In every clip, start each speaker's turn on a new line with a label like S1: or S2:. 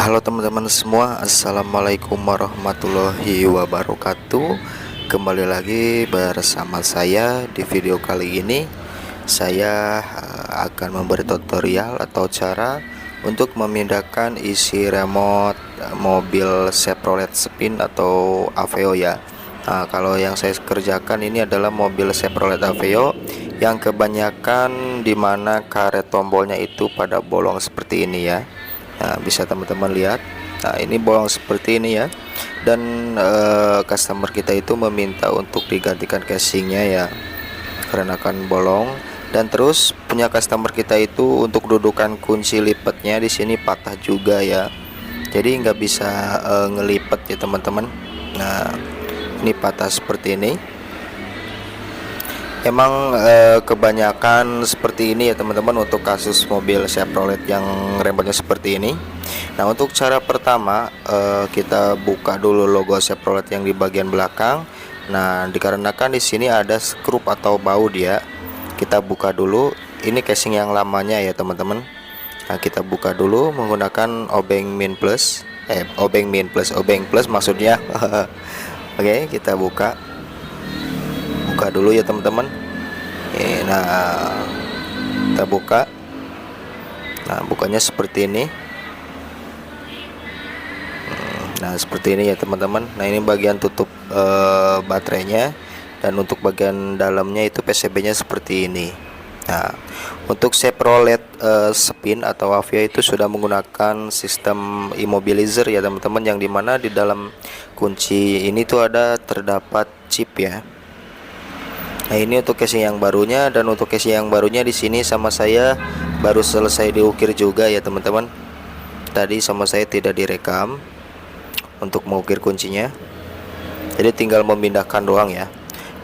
S1: Halo teman-teman semua, assalamualaikum warahmatullahi wabarakatuh. Kembali lagi bersama saya. Di video kali ini saya akan memberi tutorial atau cara untuk memindahkan isi remote mobil Chevrolet Spin atau Aveo ya. Nah, kalau yang saya kerjakan ini adalah mobil Chevrolet Aveo yang kebanyakan dimana karet tombolnya itu pada bolong seperti ini ya. Nah, bisa teman-teman lihat. Nah, ini bolong seperti ini ya. Dan customer kita itu meminta untuk digantikan casingnya ya, karena kan bolong. Dan terus punya customer kita itu untuk dudukan kunci lipatnya di sini patah juga ya. Jadi nggak bisa ngelipet ya teman-teman. Nah, ini patah seperti ini. Emang kebanyakan seperti ini ya teman-teman untuk kasus mobil Chevrolet yang remote seperti ini. Nah, untuk cara pertama kita buka dulu logo Chevrolet yang di bagian belakang. Nah, dikarenakan di sini ada skrup atau baut dia, kita buka dulu. Ini casing yang lamanya ya teman-teman. Nah, kita buka dulu menggunakan obeng min plus, obeng plus maksudnya. Oke, kita buka dulu ya teman-teman. Nah, kita buka. Nah, bukanya seperti ini. Nah, seperti ini ya teman-teman. Nah, ini bagian tutup baterainya, dan untuk bagian dalamnya itu PCB-nya seperti ini. Nah, untuk Chevrolet Spin atau Aveo itu sudah menggunakan sistem immobilizer ya teman-teman, yang dimana di dalam kunci ini tuh terdapat chip ya. Nah, ini untuk casing yang barunya, dan untuk casing yang barunya di sini sama saya baru selesai diukir juga ya teman-teman. Tadi sama saya tidak direkam untuk mengukir kuncinya, jadi tinggal memindahkan doang ya.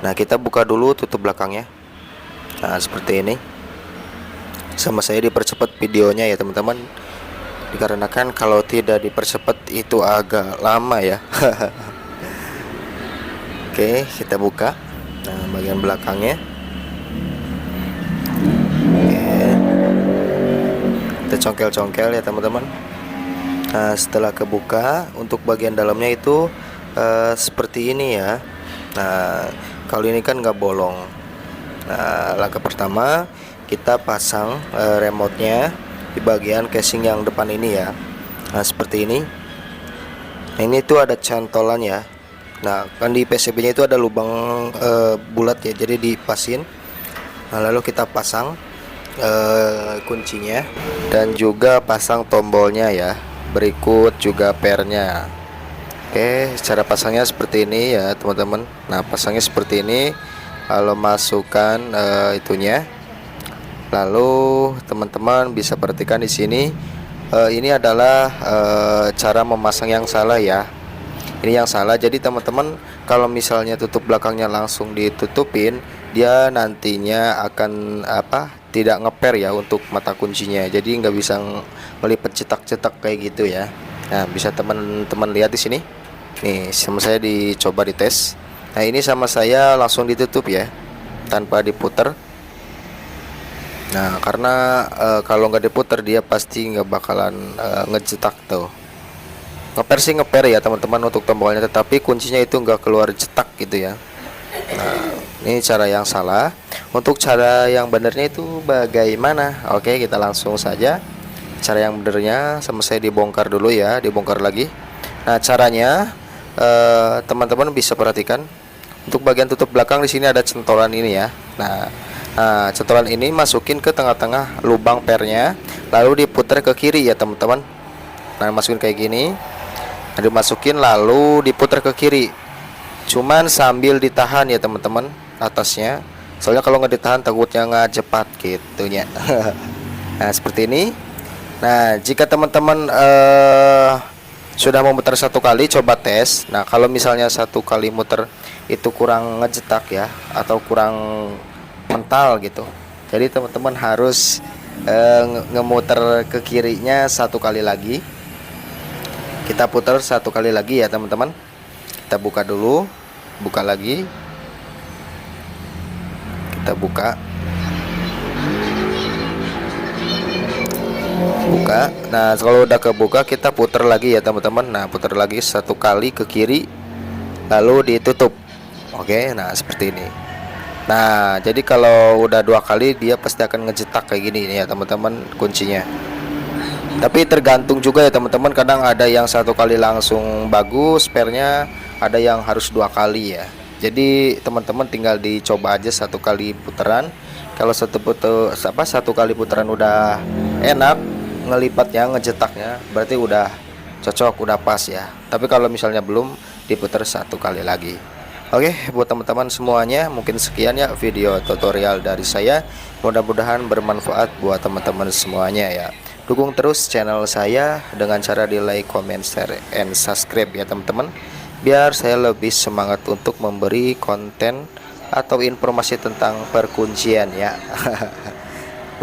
S1: Nah, kita buka dulu tutup belakangnya. Nah, seperti ini. Sama saya dipercepat videonya ya teman-teman, dikarenakan kalau tidak dipercepat itu agak lama ya. Oke, kita buka. Nah, bagian belakangnya. Oke, kita congkel-congkel ya teman-teman. Nah, setelah kebuka, untuk bagian dalamnya itu seperti ini ya. Nah, kalau ini kan nggak bolong. Nah, langkah pertama kita pasang remote-nya di bagian casing yang depan ini ya. Nah, seperti ini. Nah, ini tuh ada cantolan ya. Nah, kan di PCB-nya itu ada lubang bulat ya, jadi dipasin. Nah, lalu kita pasang kuncinya dan juga pasang tombolnya ya. Berikut juga pernya. Oke, cara pasangnya seperti ini ya teman-teman. Nah, pasangnya seperti ini. Lalu masukkan itunya. Lalu teman-teman bisa perhatikan di sini. Ini adalah cara memasang yang salah ya. Ini yang salah. Jadi teman-teman, kalau misalnya tutup belakangnya langsung ditutupin, dia nantinya akan tidak ngeper ya untuk mata kuncinya. Jadi nggak bisa melipat cetak-cetak kayak gitu ya. Nah, bisa teman-teman lihat di sini. Nih, sama saya dicoba dites. Nah, ini sama saya langsung ditutup ya, tanpa diputar. Nah, karena kalau nggak diputar dia pasti nggak bakalan ngecetak tuh. Ngeper sih ngeper ya teman-teman untuk tombolnya, tetapi kuncinya itu nggak keluar cetak gitu ya. Nah, ini cara yang salah. Untuk cara yang benernya itu bagaimana? Oke, kita langsung saja. Cara yang benernya sama saya dibongkar dulu ya, dibongkar lagi. Nah, caranya teman-teman bisa perhatikan. Untuk bagian tutup belakang di sini ada centolan ini ya. Nah, centolan ini masukin ke tengah-tengah lubang pernya, lalu diputar ke kiri ya teman-teman. Nah, masukin kayak gini. Nah, dimasukin lalu diputar ke kiri. Cuman sambil ditahan ya teman-teman atasnya. Soalnya kalau nggak ditahan takutnya nggak cepat gitunya. Nah, seperti ini. Nah, jika teman-teman sudah memutar satu kali, coba tes. Nah, kalau misalnya satu kali muter itu kurang ngejetak ya, atau kurang mental gitu, jadi teman-teman harus ngemuter ke kirinya satu kali lagi. Kita putar satu kali lagi ya teman-teman. Kita buka dulu, buka lagi, kita buka. buka. Nah kalau udah kebuka kita putar lagi ya teman-teman. Nah putar lagi 1 kali ke kiri, lalu ditutup. Oke, nah seperti ini. Nah jadi kalau udah 2 kali dia pasti akan ngejetak kayak gini nih ya teman-teman kuncinya. Tapi tergantung juga ya teman-teman, kadang ada yang 1 kali langsung bagus sparenya, ada yang harus 2 kali ya. Jadi teman-teman tinggal dicoba aja 1 kali putaran. Kalau 1 kali putaran udah enak ngelipatnya, ngejetaknya, berarti udah cocok, udah pas ya. Tapi kalau misalnya belum, diputar 1 kali lagi. Oke, buat teman-teman semuanya, mungkin sekian ya video tutorial dari saya. Mudah-mudahan bermanfaat buat teman-teman semuanya ya. Dukung terus channel saya dengan cara di like, comment, share, and subscribe ya teman-teman, biar saya lebih semangat untuk memberi konten atau informasi tentang perkuncian ya.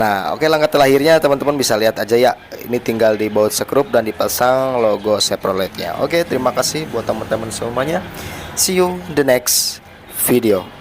S1: Nah oke, langkah terakhirnya teman-teman bisa lihat aja ya. Ini tinggal dibaut sekrup dan dipasang logo Chevroletnya. Oke, terima kasih buat teman-teman semuanya. See you the next video.